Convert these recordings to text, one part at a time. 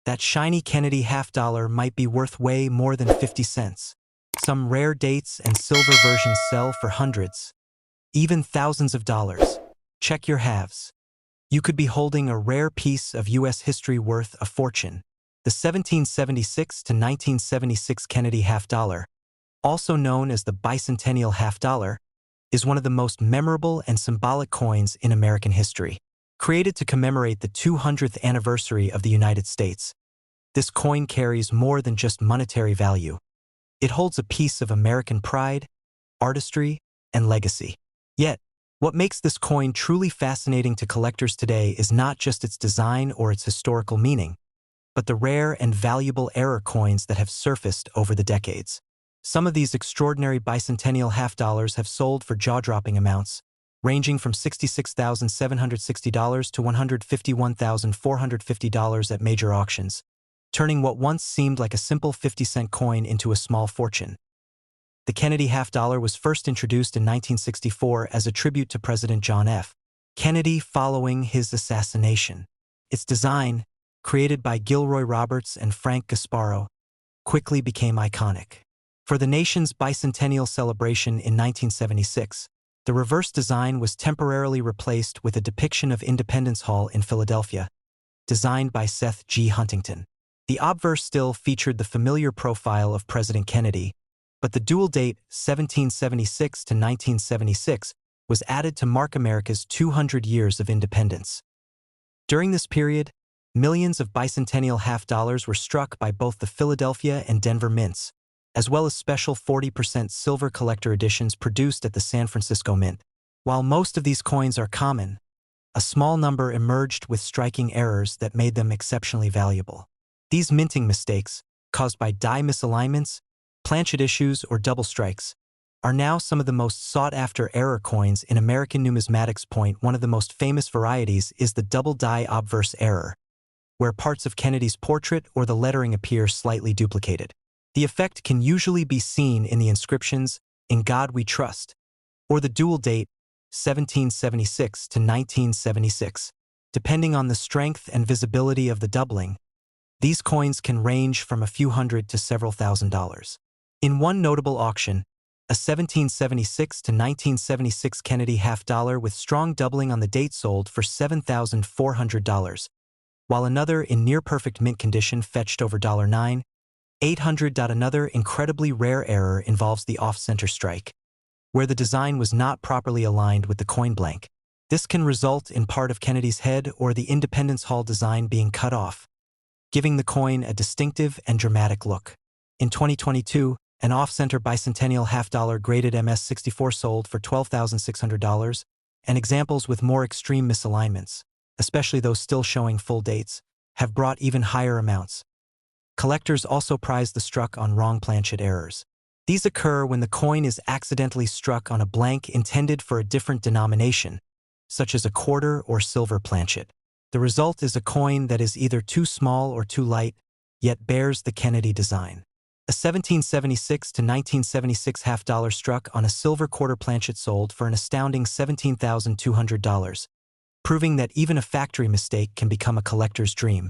That shiny Kennedy half-dollar might be worth way more than 50 cents. Some rare dates and silver versions sell for hundreds, even thousands of dollars. Check your halves. You could be holding a rare piece of U.S. history worth a fortune. The 1776 to 1976 Kennedy half-dollar, also known as the bicentennial half-dollar, is one of the most memorable and symbolic coins in American history. Created to commemorate the 200th anniversary of the United States, this coin carries more than just monetary value. It holds a piece of American pride, artistry, and legacy. Yet, what makes this coin truly fascinating to collectors today is not just its design or its historical meaning, but the rare and valuable error coins that have surfaced over the decades. Some of these extraordinary bicentennial half-dollars have sold for jaw-dropping amounts, ranging from $66,760 to $151,450 at major auctions, turning what once seemed like a simple 50-cent coin into a small fortune. The Kennedy half-dollar was first introduced in 1964 as a tribute to President John F. Kennedy following his assassination. Its design, created by Gilroy Roberts and Frank Gasparo, quickly became iconic. For the nation's bicentennial celebration in 1976, the reverse design was temporarily replaced with a depiction of Independence Hall in Philadelphia, designed by Seth G. Huntington. The obverse still featured the familiar profile of President Kennedy, but the dual date 1776 to 1976 was added to mark America's 200 years of independence. During this period, millions of bicentennial half-dollars were struck by both the Philadelphia and Denver mints, as well as special 40% silver collector editions produced at the San Francisco Mint. While most of these coins are common, a small number emerged with striking errors that made them exceptionally valuable. These minting mistakes, caused by die misalignments, planchet issues, or double strikes, are now some of the most sought-after error coins in American numismatics. One of the most famous varieties is the double die obverse error, where parts of Kennedy's portrait or the lettering appear slightly duplicated. The effect can usually be seen in the inscriptions, "In God We Trust," or the dual date, 1776 to 1976. Depending on the strength and visibility of the doubling, these coins can range from a few hundred to several $1,000s. In one notable auction, a 1776 to 1976 Kennedy half-dollar with strong doubling on the date sold for $7,400, while another in near-perfect mint condition fetched over $9,800. Another incredibly rare error involves the off-center strike, where the design was not properly aligned with the coin blank. This can result in part of Kennedy's head or the Independence Hall design being cut off, giving the coin a distinctive and dramatic look. In 2022, an off-center bicentennial half-dollar graded MS-64 sold for $12,600, and examples with more extreme misalignments, especially those still showing full dates, have brought even higher amounts. Collectors also prize the struck on wrong planchet errors. These occur when the coin is accidentally struck on a blank intended for a different denomination, such as a quarter or silver planchet. The result is a coin that is either too small or too light, yet bears the Kennedy design. A 1776 to 1976 half-dollar struck on a silver quarter planchet sold for an astounding $17,200, proving that even a factory mistake can become a collector's dream.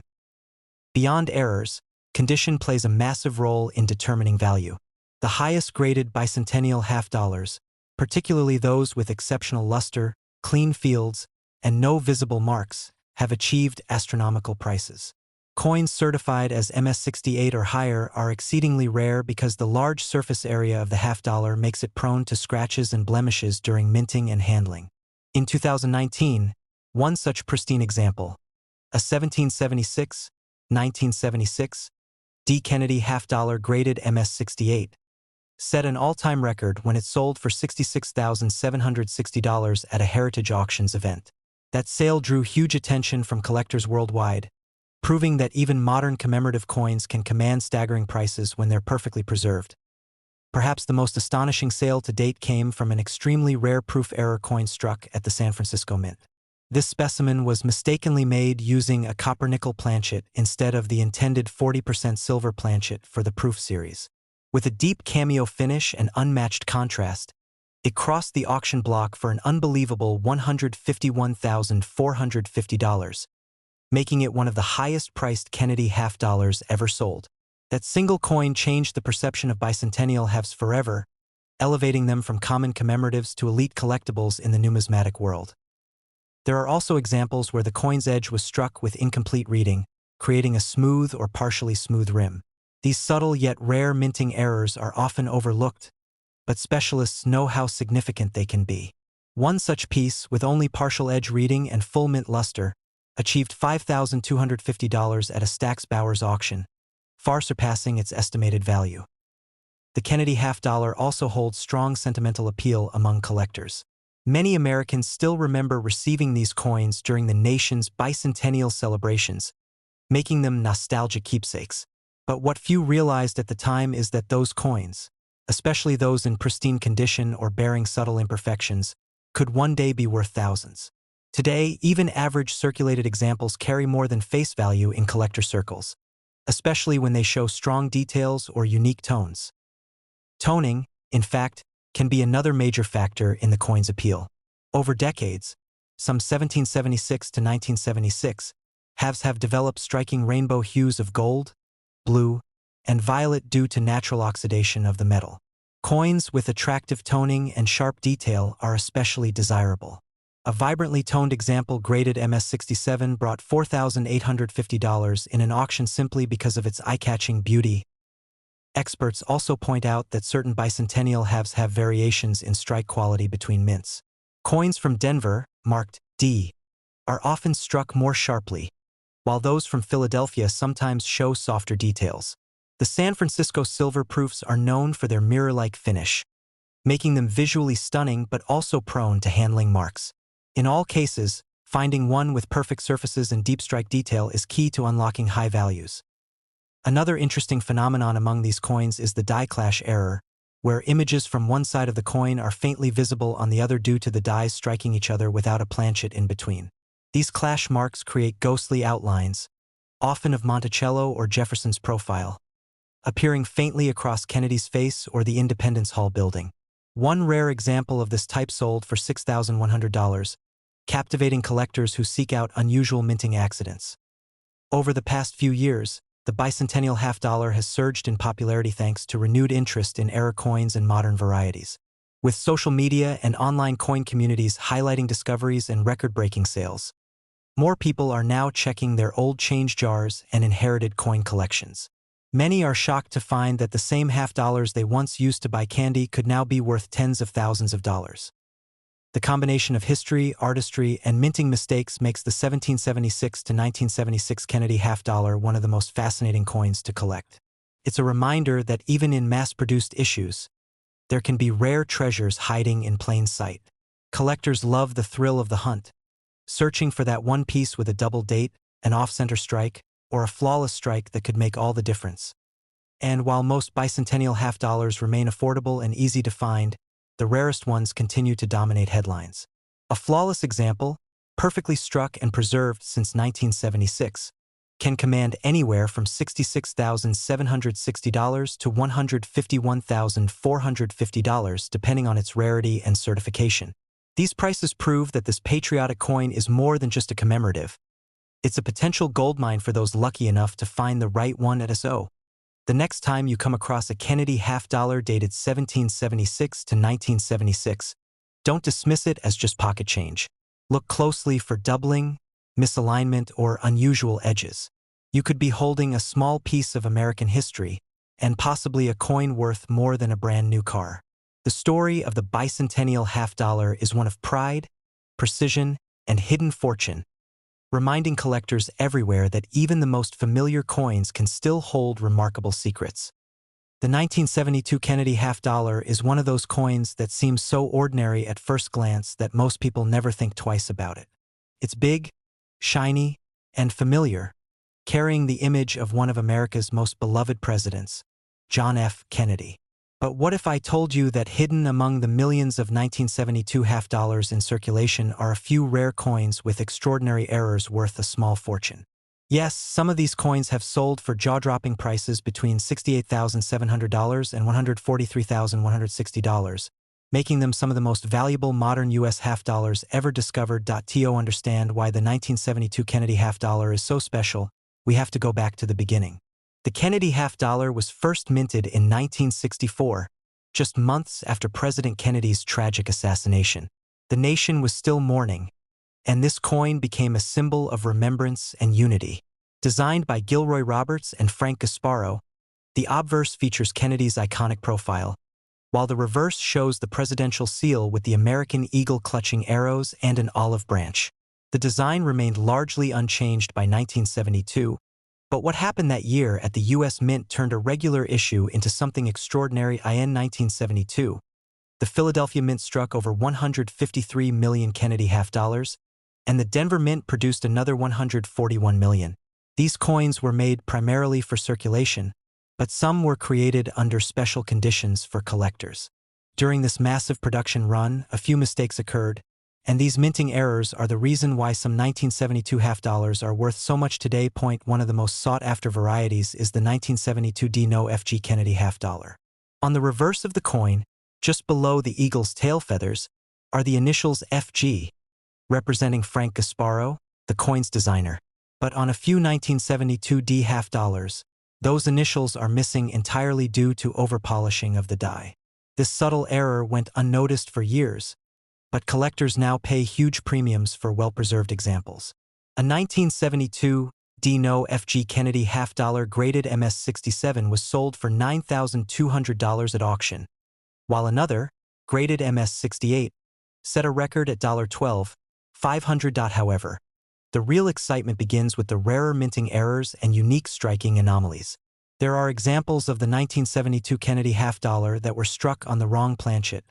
Beyond errors, condition plays a massive role in determining value. The highest graded bicentennial half-dollars, particularly those with exceptional luster, clean fields, and no visible marks, have achieved astronomical prices. Coins certified as MS-68 or higher are exceedingly rare because the large surface area of the half-dollar makes it prone to scratches and blemishes during minting and handling. In 2019, one such pristine example, a 1776 D. Kennedy half-dollar graded MS-68, set an all-time record when it sold for $66,760 at a Heritage Auctions event. That sale drew huge attention from collectors worldwide, proving that even modern commemorative coins can command staggering prices when they're perfectly preserved. Perhaps the most astonishing sale to date came from an extremely rare proof error coin struck at the San Francisco Mint. This specimen was mistakenly made using a copper-nickel planchet instead of the intended 40% silver planchet for the proof series. With a deep cameo finish and unmatched contrast, it crossed the auction block for an unbelievable $151,450, making it one of the highest-priced Kennedy half-dollars ever sold. That single coin changed the perception of bicentennial halves forever, elevating them from common commemoratives to elite collectibles in the numismatic world. There are also examples where the coin's edge was struck with incomplete reading, creating a smooth or partially smooth rim. These subtle yet rare minting errors are often overlooked, but specialists know how significant they can be. One such piece, with only partial edge reading and full mint luster, achieved $5,250 at a Stack's Bowers auction, far surpassing its estimated value. The Kennedy half-dollar also holds strong sentimental appeal among collectors. Many Americans still remember receiving these coins during the nation's bicentennial celebrations, making them nostalgic keepsakes. But what few realized at the time is that those coins, especially those in pristine condition or bearing subtle imperfections, could one day be worth thousands. Today, even average circulated examples carry more than face value in collector circles, especially when they show strong details or unique tones. Toning, in fact, can be another major factor in the coin's appeal. Over decades, some 1776 to 1976, halves have developed striking rainbow hues of gold, blue, and violet due to natural oxidation of the metal. Coins with attractive toning and sharp detail are especially desirable. A vibrantly toned example graded MS67 brought $4,850 in an auction simply because of its eye-catching beauty. Experts also point out that certain bicentennial halves have variations in strike quality between mints. Coins from Denver, marked D, are often struck more sharply, while those from Philadelphia sometimes show softer details. The San Francisco silver proofs are known for their mirror-like finish, making them visually stunning but also prone to handling marks. In all cases, finding one with perfect surfaces and deep strike detail is key to unlocking high values. Another interesting phenomenon among these coins is the die clash error, where images from one side of the coin are faintly visible on the other due to the dies striking each other without a planchet in between. These clash marks create ghostly outlines, often of Monticello or Jefferson's profile, appearing faintly across Kennedy's face or the Independence Hall building. One rare example of this type sold for $6,100, captivating collectors who seek out unusual minting accidents. Over the past few years, the bicentennial half-dollar has surged in popularity thanks to renewed interest in error coins and modern varieties. With social media and online coin communities highlighting discoveries and record-breaking sales, more people are now checking their old change jars and inherited coin collections. Many are shocked to find that the same half-dollars they once used to buy candy could now be worth tens of thousands of dollars. The combination of history, artistry, and minting mistakes makes the 1776 to 1976 Kennedy half-dollar one of the most fascinating coins to collect. It's a reminder that even in mass-produced issues, there can be rare treasures hiding in plain sight. Collectors love the thrill of the hunt, searching for that one piece with a double date, an off-center strike, or a flawless strike that could make all the difference. And while most bicentennial half-dollars remain affordable and easy to find, the rarest ones continue to dominate headlines. A flawless example, perfectly struck and preserved since 1976, can command anywhere from $66,760 to $151,450 depending on its rarity and certification. These prices prove that this patriotic coin is more than just a commemorative. It's a potential goldmine for those lucky enough to find the right one at SO. The next time you come across a Kennedy half-dollar dated 1776 to 1976, don't dismiss it as just pocket change. Look closely for doubling, misalignment, or unusual edges. You could be holding a small piece of American history, and possibly a coin worth more than a brand new car. The story of the bicentennial half-dollar is one of pride, precision, and hidden fortune, reminding collectors everywhere that even the most familiar coins can still hold remarkable secrets. The 1972 Kennedy half-dollar is one of those coins that seems so ordinary at first glance that most people never think twice about it. It's big, shiny, and familiar, carrying the image of one of America's most beloved presidents, John F. Kennedy. But what if I told you that hidden among the millions of 1972 half-dollars in circulation are a few rare coins with extraordinary errors worth a small fortune? Yes, some of these coins have sold for jaw-dropping prices between $68,700 and $143,160, making them some of the most valuable modern U.S. half dollars ever discovered. To understand why the 1972 Kennedy half dollar is so special, we have to go back to the beginning. The Kennedy half dollar was first minted in 1964, just months after President Kennedy's tragic assassination. The nation was still mourning, and this coin became a symbol of remembrance and unity. Designed by Gilroy Roberts and Frank Gasparo, the obverse features Kennedy's iconic profile, while the reverse shows the presidential seal with the American eagle clutching arrows and an olive branch. The design remained largely unchanged by 1972, but what happened that year at the U.S. Mint turned a regular issue into something extraordinary. In 1972, the Philadelphia Mint struck over 153 million Kennedy half dollars, and the Denver Mint produced another 141 million. These coins were made primarily for circulation, but some were created under special conditions for collectors. During this massive production run, a few mistakes occurred, and these minting errors are the reason why some 1972 half dollars are worth so much today. One of the most sought-after varieties is the 1972 D-No FG Kennedy half dollar. On the reverse of the coin, just below the eagle's tail feathers, are the initials FG, representing Frank Gasparo, the coin's designer. But on a few 1972 D half dollars, those initials are missing entirely due to overpolishing of the die. This subtle error went unnoticed for years, but collectors now pay huge premiums for well-preserved examples. A 1972 D-No FG Kennedy half dollar graded MS-67 was sold for $9,200 at auction, while another, graded MS-68, set a record at $12,500. However, the real excitement begins with the rarer minting errors and unique striking anomalies. There are examples of the 1972 Kennedy half dollar that were struck on the wrong planchet,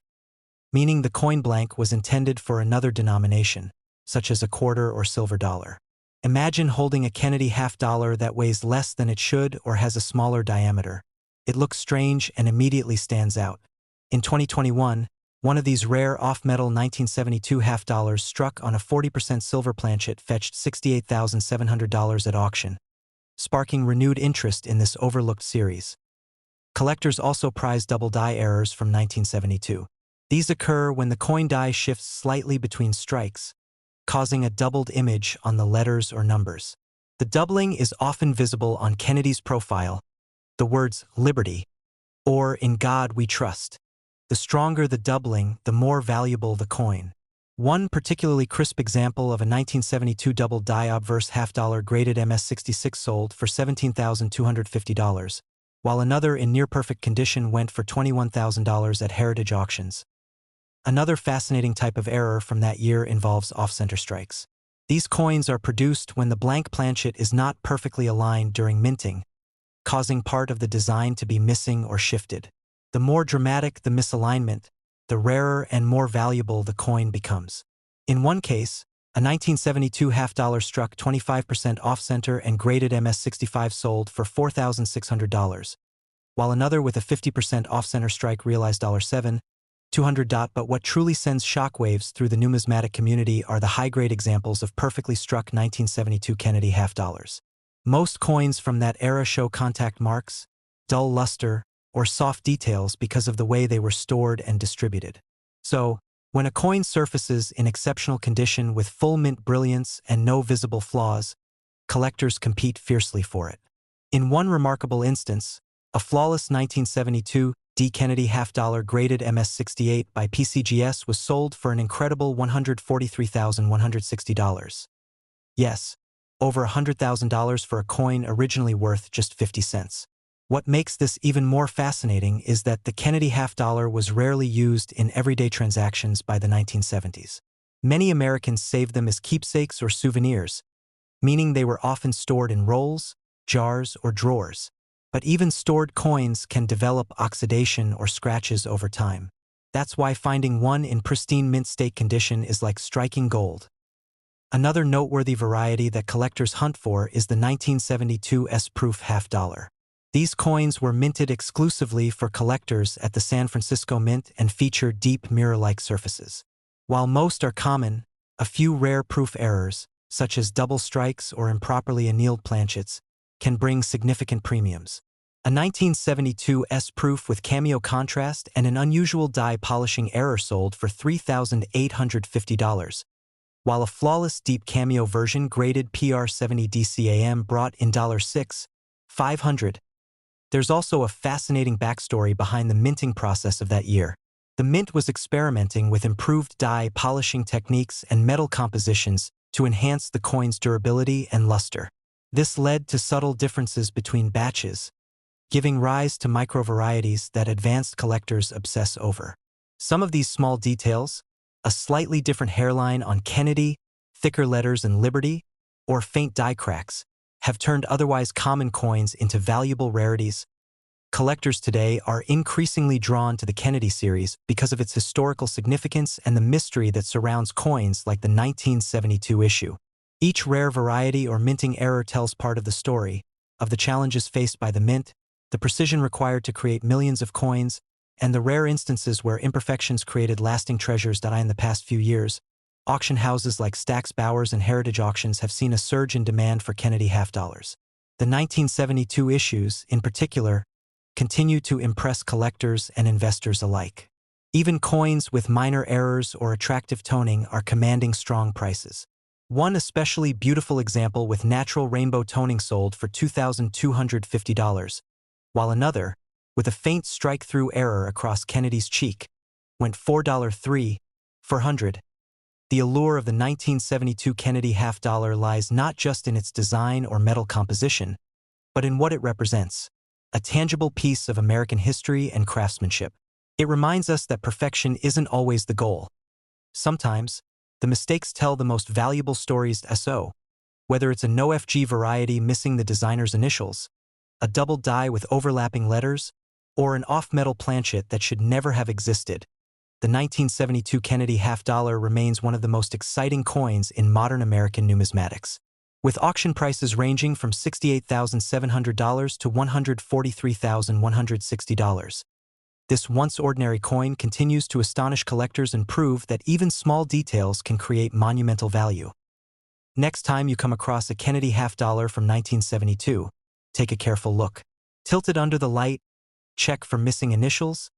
meaning the coin blank was intended for another denomination, such as a quarter or silver dollar. Imagine holding a Kennedy half dollar that weighs less than it should or has a smaller diameter. It looks strange and immediately stands out. In 2021, one of these rare off-metal 1972 half dollars struck on a 40% silver planchet fetched $68,700 at auction, sparking renewed interest in this overlooked series. Collectors also prize double die errors from 1972. These occur when the coin die shifts slightly between strikes, causing a doubled image on the letters or numbers. The doubling is often visible on Kennedy's profile, the words "Liberty" or "In God We Trust." The stronger the doubling, the more valuable the coin. One particularly crisp example of a 1972 double die obverse half dollar graded MS-66 sold for $17,250, while another in near-perfect condition went for $21,000 at Heritage Auctions. Another fascinating type of error from that year involves off-center strikes. These coins are produced when the blank planchet is not perfectly aligned during minting, causing part of the design to be missing or shifted. The more dramatic the misalignment, the rarer and more valuable the coin becomes. In one case, a 1972 half dollar struck 25% off-center and graded MS-65 sold for $4,600, while another with a 50% off-center strike realized $7,200. But what truly sends shockwaves through the numismatic community are the high-grade examples of perfectly struck 1972 Kennedy half dollars. Most coins from that era show contact marks, dull luster, or soft details because of the way they were stored and distributed. So, when a coin surfaces in exceptional condition with full mint brilliance and no visible flaws, collectors compete fiercely for it. In one remarkable instance, a flawless 1972 D. Kennedy half dollar graded MS-68 by PCGS was sold for an incredible $143,160. Yes, over $100,000 for a coin originally worth just 50 cents. What makes this even more fascinating is that the Kennedy half dollar was rarely used in everyday transactions by the 1970s. Many Americans saved them as keepsakes or souvenirs, meaning they were often stored in rolls, jars, or drawers. But even stored coins can develop oxidation or scratches over time. That's why finding one in pristine mint state condition is like striking gold. Another noteworthy variety that collectors hunt for is the 1972 S-proof half dollar. These coins were minted exclusively for collectors at the San Francisco Mint and feature deep mirror-like surfaces. While most are common, a few rare proof errors, such as double strikes or improperly annealed planchets, can bring significant premiums. A 1972 S-proof with cameo contrast and an unusual die polishing error sold for $3,850, while a flawless deep cameo version graded PR70 DCAM brought in $6,500. There's also a fascinating backstory behind the minting process of that year. The mint was experimenting with improved die polishing techniques and metal compositions to enhance the coin's durability and luster. This led to subtle differences between batches, giving rise to micro-varieties that advanced collectors obsess over. Some of these small details, a slightly different hairline on Kennedy, thicker letters in Liberty, or faint die cracks, have turned otherwise common coins into valuable rarities. Collectors today are increasingly drawn to the Kennedy series because of its historical significance and the mystery that surrounds coins like the 1972 issue. Each rare variety or minting error tells part of the story, of the challenges faced by the mint, the precision required to create millions of coins, and the rare instances where imperfections created lasting treasures. In the past few years, auction houses like Stack's Bowers and Heritage Auctions have seen a surge in demand for Kennedy half-dollars. The 1972 issues, in particular, continue to impress collectors and investors alike. Even coins with minor errors or attractive toning are commanding strong prices. One especially beautiful example with natural rainbow toning sold for $2,250, while another, with a faint strike-through error across Kennedy's cheek, went $4,300. The allure of the 1972 Kennedy half-dollar lies not just in its design or metal composition, but in what it represents, a tangible piece of American history and craftsmanship. It reminds us that perfection isn't always the goal. Sometimes, the mistakes tell the most valuable stories. So, whether it's a no-FG variety missing the designer's initials, a double die with overlapping letters, or an off-metal planchet that should never have existed, the 1972 Kennedy half-dollar remains one of the most exciting coins in modern American numismatics. With auction prices ranging from $68,700 to $143,160. This once-ordinary coin continues to astonish collectors and prove that even small details can create monumental value. Next time you come across a Kennedy half-dollar from 1972, take a careful look. Tilted under the light, check for missing initials,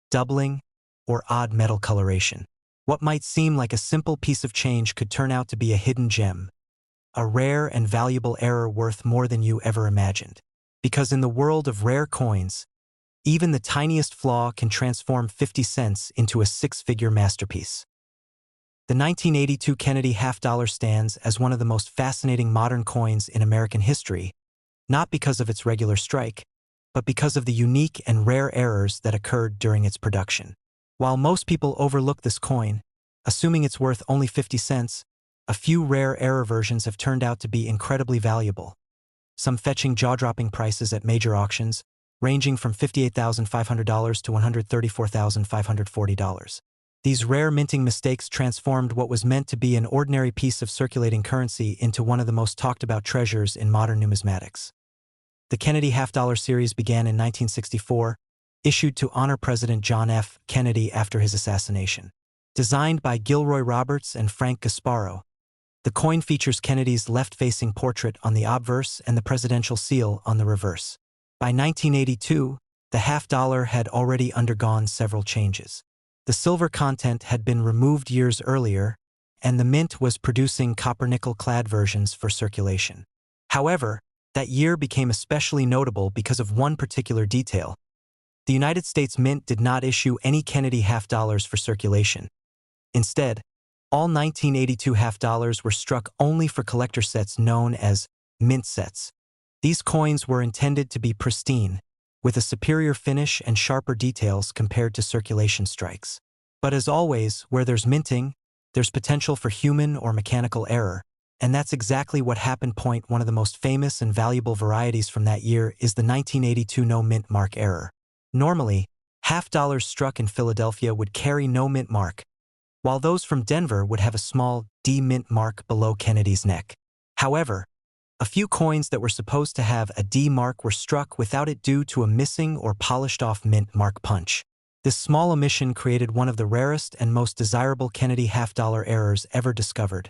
doubling, or odd metal coloration. What might seem like a simple piece of change could turn out to be a hidden gem, a rare and valuable error worth more than you ever imagined. Because in the world of rare coins, even the tiniest flaw can transform 50 cents into a six-figure masterpiece. The 1982 Kennedy half-dollar stands as one of the most fascinating modern coins in American history, not because of its regular strike, but because of the unique and rare errors that occurred during its production. While most people overlook this coin, assuming it's worth only 50 cents, a few rare error versions have turned out to be incredibly valuable, some fetching jaw-dropping prices at major auctions, ranging from $58,500 to $134,540. These rare minting mistakes transformed what was meant to be an ordinary piece of circulating currency into one of the most talked-about treasures in modern numismatics. The Kennedy half-dollar series began in 1964, issued to honor President John F. Kennedy after his assassination. Designed by Gilroy Roberts and Frank Gasparo, the coin features Kennedy's left-facing portrait on the obverse and the presidential seal on the reverse. By 1982, the half-dollar had already undergone several changes. The silver content had been removed years earlier, and the mint was producing copper-nickel-clad versions for circulation. However, that year became especially notable because of one particular detail. The United States Mint did not issue any Kennedy half-dollars for circulation. Instead, all 1982 half-dollars were struck only for collector sets known as mint sets. These coins were intended to be pristine, with a superior finish and sharper details compared to circulation strikes. But as always, where there's minting, there's potential for human or mechanical error, and that's exactly what happened. One of the most famous and valuable varieties from that year is the 1982 no mint mark error. Normally, half-dollars struck in Philadelphia would carry no mint mark, while those from Denver would have a small D mint mark below Kennedy's neck. However, a few coins that were supposed to have a D mark were struck without it due to a missing or polished-off mint mark punch. This small omission created one of the rarest and most desirable Kennedy half-dollar errors ever discovered.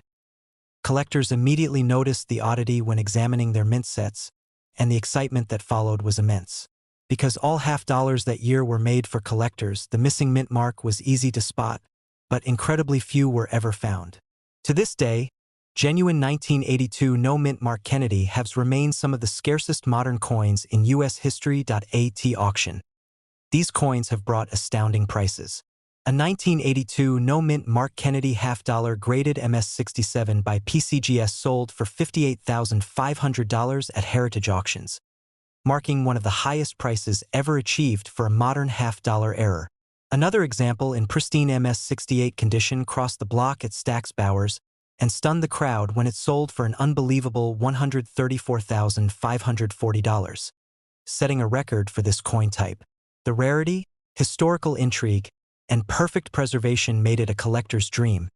Collectors immediately noticed the oddity when examining their mint sets, and the excitement that followed was immense. Because all half dollars that year were made for collectors, the missing mint mark was easy to spot, but incredibly few were ever found. To this day, genuine 1982 no mint mark Kennedy halves remain some of the scarcest modern coins in U.S. history. At auction. These coins have brought astounding prices. A 1982 no mint mark Kennedy half-dollar graded MS-67 by PCGS sold for $58,500 at Heritage Auctions, marking one of the highest prices ever achieved for a modern half-dollar error. Another example in pristine MS-68 condition crossed the block at Stack's Bowers and stunned the crowd when it sold for an unbelievable $134,540, setting a record for this coin type. The rarity, historical intrigue, and perfect preservation made it a collector's dream.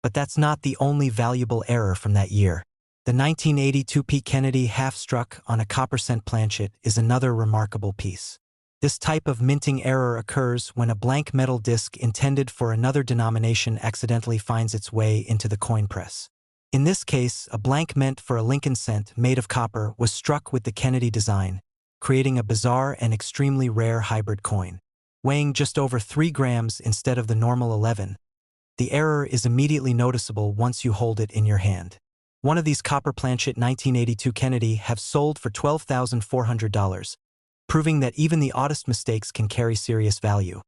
But that's not the only valuable error from that year. The 1982 P. Kennedy half struck on a copper cent planchet is another remarkable piece. This type of minting error occurs when a blank metal disc intended for another denomination accidentally finds its way into the coin press. In this case, a blank meant for a Lincoln cent made of copper was struck with the Kennedy design, creating a bizarre and extremely rare hybrid coin. Weighing just over 3 grams instead of the normal 11, the error is immediately noticeable once you hold it in your hand. One of these copper planchet 1982 Kennedy have sold for $12,400, proving that even the oddest mistakes can carry serious value.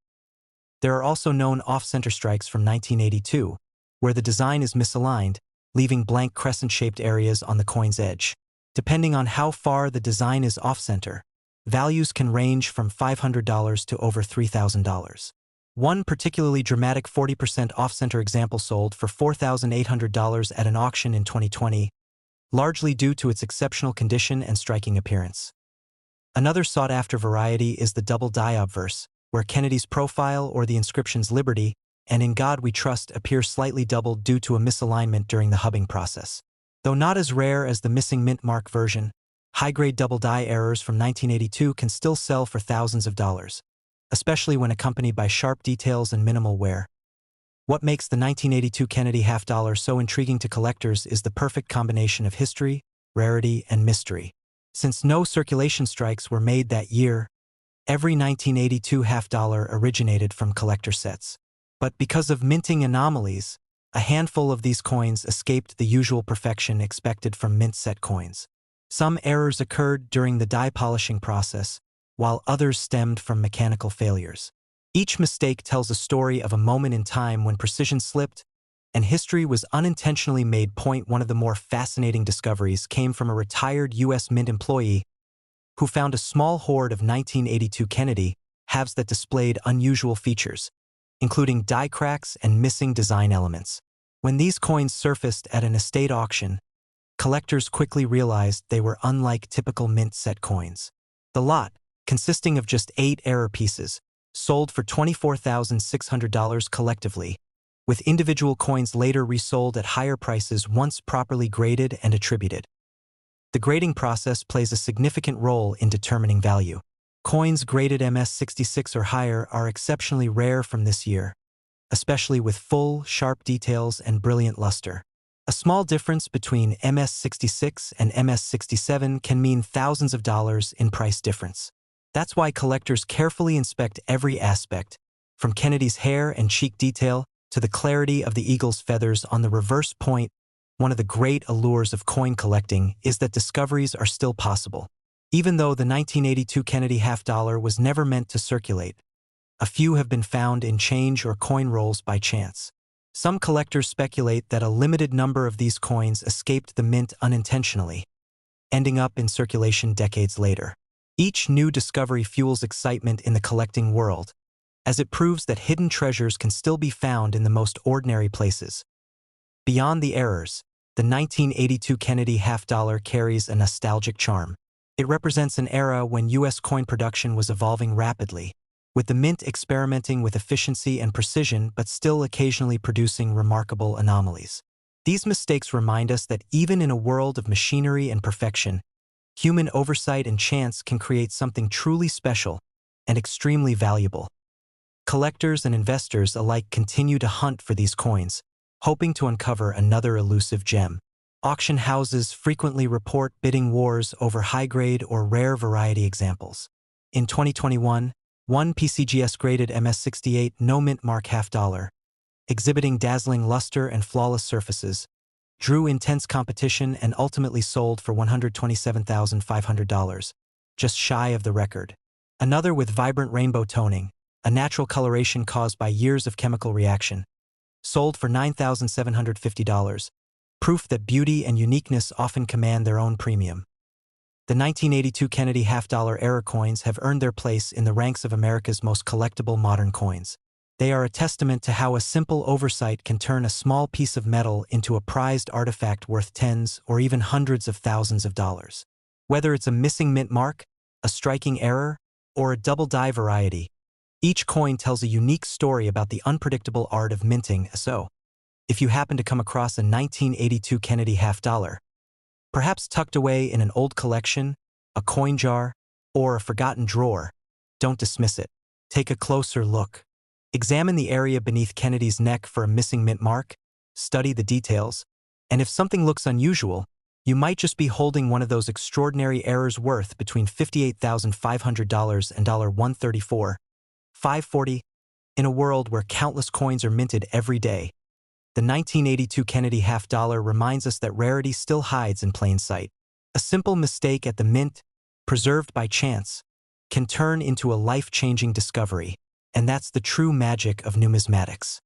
There are also known off-center strikes from 1982, where the design is misaligned, leaving blank crescent-shaped areas on the coin's edge. Depending on how far the design is off-center, values can range from $500 to over $3,000. One particularly dramatic 40% off-center example sold for $4,800 at an auction in 2020, largely due to its exceptional condition and striking appearance. Another sought-after variety is the double die obverse, where Kennedy's profile or the inscriptions Liberty and In God We Trust appear slightly doubled due to a misalignment during the hubbing process. Though not as rare as the missing mint mark version, high-grade double die errors from 1982 can still sell for thousands of dollars, especially when accompanied by sharp details and minimal wear. What makes the 1982 Kennedy half-dollar so intriguing to collectors is the perfect combination of history, rarity, and mystery. Since no circulation strikes were made that year, every 1982 half-dollar originated from collector sets. But because of minting anomalies, a handful of these coins escaped the usual perfection expected from mint set coins. Some errors occurred during the die polishing process, while others stemmed from mechanical failures. Each mistake tells a story of a moment in time when precision slipped and history was unintentionally made. One of the more fascinating discoveries came from a retired U.S. Mint employee who found a small hoard of 1982 Kennedy halves that displayed unusual features, including die cracks and missing design elements. When these coins surfaced at an estate auction, collectors quickly realized they were unlike typical mint set coins. The lot, consisting of just 8 error pieces, sold for $24,600 collectively, with individual coins later resold at higher prices once properly graded and attributed. The grading process plays a significant role in determining value. Coins graded MS-66 or higher are exceptionally rare from this year, especially with full, sharp details and brilliant luster. A small difference between MS-66 and MS-67 can mean thousands of dollars in price difference. That's why collectors carefully inspect every aspect, from Kennedy's hair and cheek detail to the clarity of the eagle's feathers on the reverse point. One of the great allures of coin collecting is that discoveries are still possible. Even though the 1982 Kennedy half-dollar was never meant to circulate, a few have been found in change or coin rolls by chance. Some collectors speculate that a limited number of these coins escaped the mint unintentionally, ending up in circulation decades later. Each new discovery fuels excitement in the collecting world, as it proves that hidden treasures can still be found in the most ordinary places. Beyond the errors, the 1982 Kennedy half-dollar carries a nostalgic charm. It represents an era when U.S. coin production was evolving rapidly, with the mint experimenting with efficiency and precision but still occasionally producing remarkable anomalies. These mistakes remind us that even in a world of machinery and perfection, human oversight and chance can create something truly special and extremely valuable. Collectors and investors alike continue to hunt for these coins, hoping to uncover another elusive gem. Auction houses frequently report bidding wars over high-grade or rare variety examples. In 2021, one PCGS-graded MS-68 no-mint mark half-dollar, exhibiting dazzling luster and flawless surfaces, drew intense competition and ultimately sold for $127,500, just shy of the record. Another with vibrant rainbow toning, a natural coloration caused by years of chemical reaction, sold for $9,750, proof that beauty and uniqueness often command their own premium. The 1982 Kennedy half-dollar error coins have earned their place in the ranks of America's most collectible modern coins. They are a testament to how a simple oversight can turn a small piece of metal into a prized artifact worth tens or even hundreds of thousands of dollars. Whether it's a missing mint mark, a striking error, or a double-die variety, each coin tells a unique story about the unpredictable art of minting. So, if you happen to come across a 1982 Kennedy half-dollar, perhaps tucked away in an old collection, a coin jar, or a forgotten drawer, don't dismiss it. Take a closer look. Examine the area beneath Kennedy's neck for a missing mint mark, study the details, and if something looks unusual, you might just be holding one of those extraordinary errors worth between $58,500 and $134,540 in a world where countless coins are minted every day. The 1982 Kennedy half-dollar reminds us that rarity still hides in plain sight. A simple mistake at the mint, preserved by chance, can turn into a life-changing discovery, and that's the true magic of numismatics.